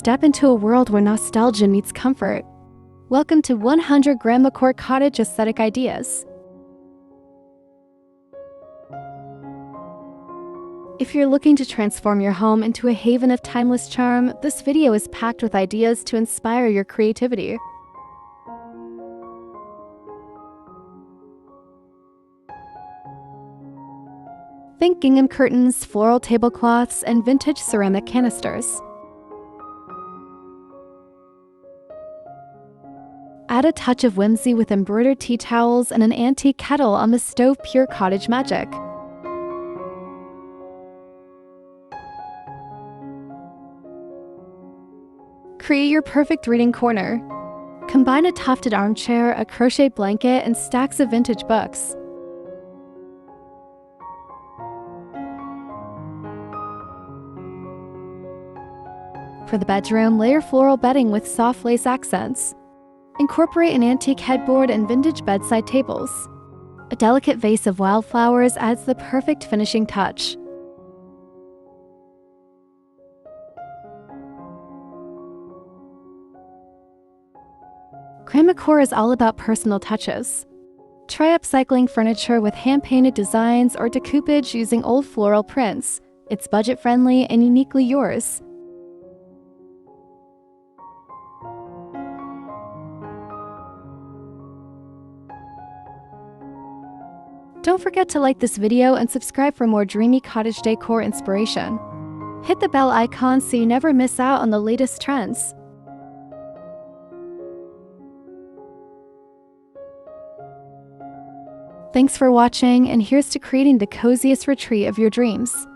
Step into a world where nostalgia meets comfort. Welcome to 100 Grandmacore Cottage Aesthetic Ideas. If you're looking to transform your home into a haven of timeless charm, this video is packed with ideas to inspire your creativity. Think gingham curtains, floral tablecloths, and vintage ceramic canisters. Add a touch of whimsy with embroidered tea towels and an antique kettle on the stove. Pure cottage magic. Create your perfect reading corner. Combine a tufted armchair, a crochet blanket, and stacks of vintage books. For the bedroom, layer floral bedding with soft lace accents. Incorporate an antique headboard and vintage bedside tables. A delicate vase of wildflowers adds the perfect finishing touch. Grandmacore is all about personal touches. Try upcycling furniture with hand-painted designs or decoupage using old floral prints. It's budget-friendly and uniquely yours. Don't forget to like this video and subscribe for more dreamy cottage decor inspiration. Hit the bell icon so you never miss out on the latest trends. Thanks for watching, and here's to creating the coziest retreat of your dreams.